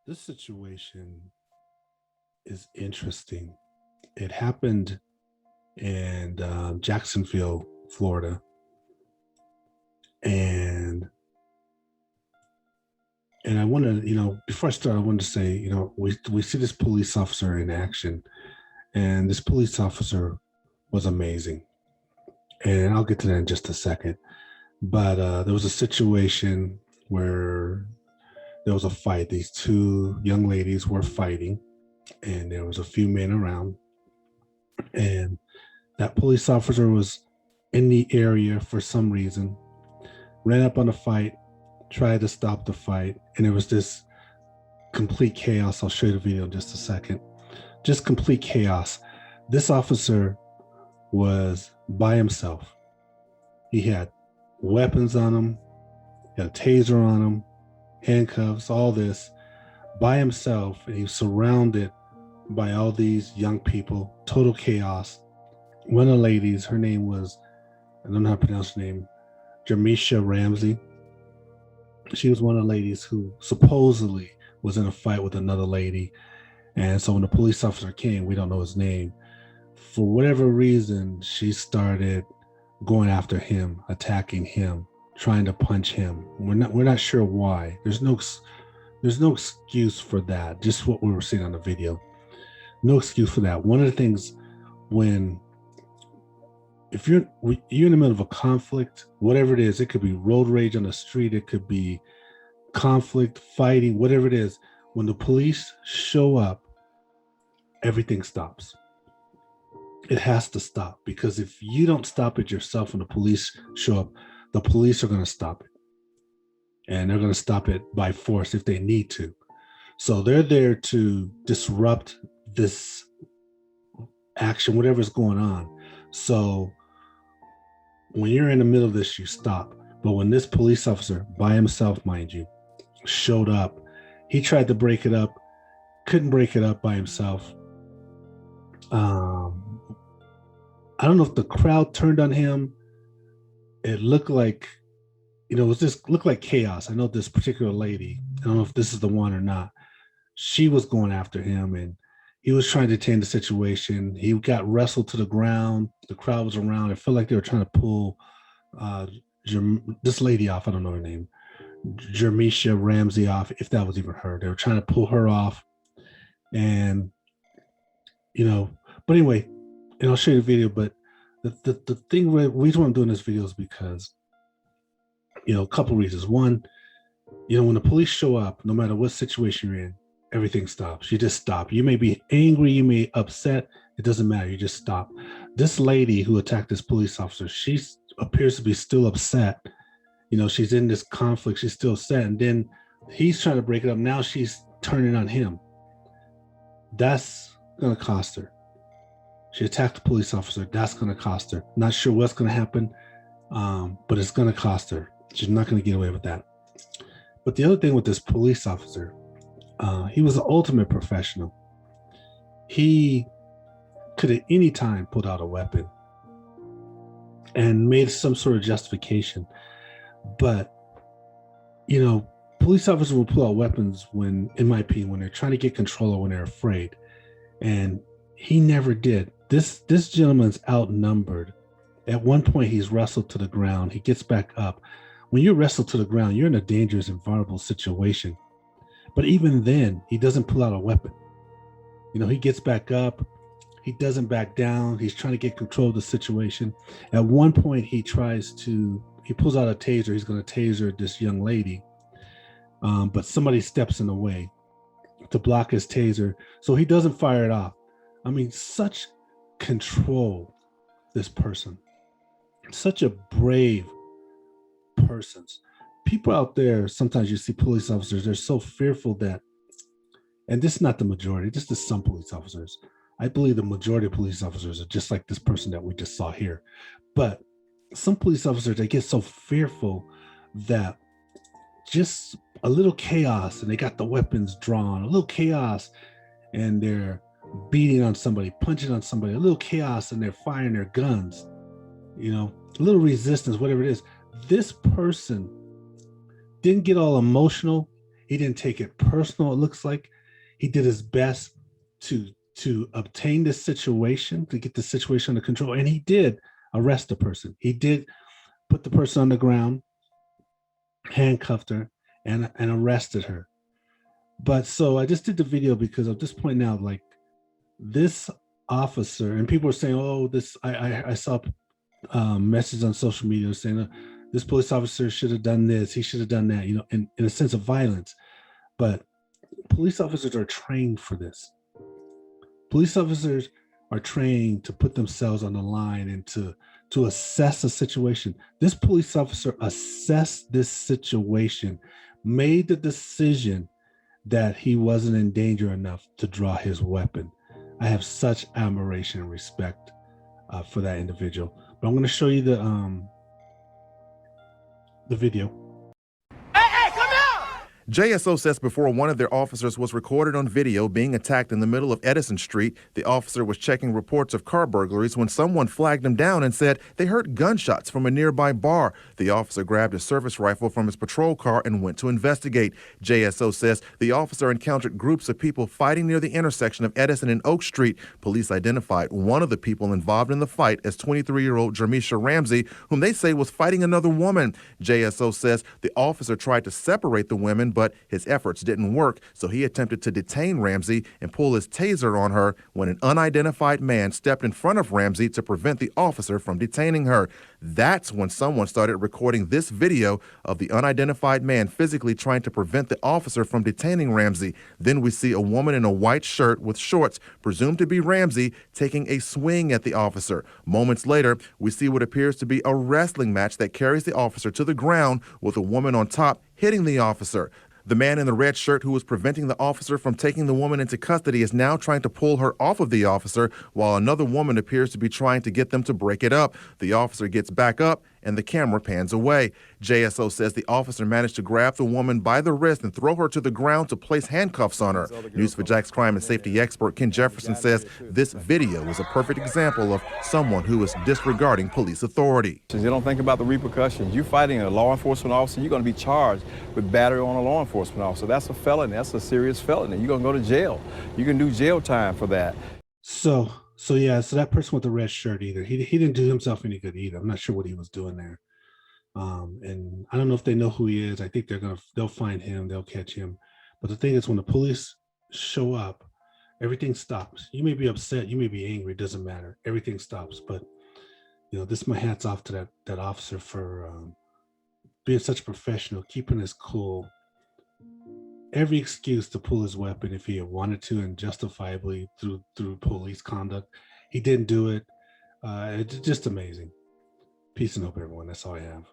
This situation is interesting. It happened in Jacksonville, Florida, and I want to, before I start, I wanted to say, we see this police officer in action, and this police officer was amazing, and I'll get to that in just a second. But there was a situation where there was a fight. These two young ladies were fighting, and there was a few men around, and that police officer was in the area for some reason, ran up on the fight, tried to stop the fight, and it was this complete chaos. I'll show you the video in just a second. Just complete chaos. This officer was by himself. He had weapons on him, he had a taser on him, handcuffs, all this, by himself, and he was surrounded by all these young people. Total chaos. One of the ladies, her name was, I don't know how to pronounce her name, Jamisha Ramsey. She was one of the ladies who supposedly was in a fight with another lady. And so when the police officer came, we don't know his name, for whatever reason, she started going after him, attacking him, trying to punch him. We're not sure why. There's no excuse for that. Just what we were seeing on the video. No excuse for that. One of the things if you're in the middle of a conflict, whatever it is, it could be road rage on the street, it could be conflict, fighting, whatever it is. When the police show up, everything stops. It has to stop, because if you don't stop it yourself when the police show up, the police are going to stop it. And they're going to stop it by force if they need to. So they're there to disrupt this action, whatever's going on. So when you're in the middle of this, you stop. But when this police officer, by himself, mind you, showed up, he tried to break it up, couldn't break it up by himself. I don't know if the crowd turned on him. It looked like, looked like chaos. I know this particular lady, I don't know if this is the one or not. She was going after him, and he was trying to tame the situation. He got wrestled to the ground. The crowd was around. I felt like they were trying to pull this lady off. I don't know her name. Jermisha Ramsey off, if that was even her. They were trying to pull her off. And, but anyway, and I'll show you the video, but the reason why I'm doing this video is because, a couple reasons. One, when the police show up, no matter what situation you're in, everything stops. You just stop. You may be angry, you may upset, it doesn't matter. You just stop. This lady who attacked this police officer, she appears to be still upset. She's in this conflict, she's still upset, and then he's trying to break it up. Now she's turning on him. That's gonna cost her. She attacked the police officer. That's gonna cost her. Not sure what's gonna happen, but it's gonna cost her. She's not gonna get away with that. But the other thing with this police officer, he was the ultimate professional. He could at any time pull out a weapon and made some sort of justification. But, police officers will pull out weapons when, in my opinion, when they're trying to get control or when they're afraid. And he never did. This gentleman's outnumbered. At one point, he's wrestled to the ground. He gets back up. When you're wrestled to the ground, you're in a dangerous and vulnerable situation. But even then, he doesn't pull out a weapon. He gets back up. He doesn't back down. He's trying to get control of the situation. At one point, he pulls out a taser. He's going to taser this young lady. But somebody steps in the way to block his taser. So he doesn't fire it off. I mean, such control, this person. Such a brave person. People out there, sometimes you see police officers, they're so fearful that, and this is not the majority, this is some police officers. I believe the majority of police officers are just like this person that we just saw here. But some police officers, they get so fearful that just a little chaos and they got the weapons drawn, a little chaos and they're beating on somebody, punching on somebody, a little chaos and they're firing their guns, a little resistance, whatever it is. This person didn't get all emotional. He didn't take it personal. It looks like he did his best to obtain this situation, to get the situation under control, and he did arrest the person. He did put the person on the ground, handcuffed her, and arrested her. But so I just did the video because I'm just pointing out, like, this officer, and people are saying, oh, this, I saw messages on social media saying this police officer should have done this, he should have done that, in a sense of violence. But police officers are trained for this. Police officers are trained to put themselves on the line and to assess a situation. This police officer assessed this situation, made the decision that he wasn't in danger enough to draw his weapon. I have such admiration and respect for that individual. But I'm going to show you the video. JSO says before one of their officers was recorded on video being attacked in the middle of Edison Street, the officer was checking reports of car burglaries when someone flagged him down and said they heard gunshots from a nearby bar. The officer grabbed his service rifle from his patrol car and went to investigate. JSO says the officer encountered groups of people fighting near the intersection of Edison and Oak Street. Police identified one of the people involved in the fight as 23-year-old Jermisha Ramsey, whom they say was fighting another woman. JSO says the officer tried to separate the women, but his efforts didn't work, so he attempted to detain Ramsey and pull his taser on her when an unidentified man stepped in front of Ramsey to prevent the officer from detaining her. That's when someone started recording this video of the unidentified man physically trying to prevent the officer from detaining Ramsey. Then we see a woman in a white shirt with shorts, presumed to be Ramsey, taking a swing at the officer. Moments later, we see what appears to be a wrestling match that carries the officer to the ground with a woman on top hitting the officer. The man in the red shirt who was preventing the officer from taking the woman into custody is now trying to pull her off of the officer, while another woman appears to be trying to get them to break it up. The officer gets back up and the camera pans away. JSO says the officer managed to grab the woman by the wrist and throw her to the ground to place handcuffs on her. News4Jax crime and safety expert Ken Jefferson says this video is a perfect example of someone who is disregarding police authority. You don't think about the repercussions. You're fighting a law enforcement officer, you're going to be charged with battery on a law enforcement officer. That's a felony. That's a serious felony. You're going to go to jail. You can do jail time for that. So that person with the red shirt either, he didn't do himself any good either. I'm not sure what he was doing there. And I don't know if they know who he is. I think they'll find him, they'll catch him. But the thing is, when the police show up, everything stops. You may be upset, you may be angry, it doesn't matter. Everything stops. But this, my hat's off to that officer for being such a professional, keeping his cool. Every excuse to pull his weapon if he had wanted to, and justifiably through police conduct. He didn't do it. It's just amazing. Peace and hope, everyone. That's all I have.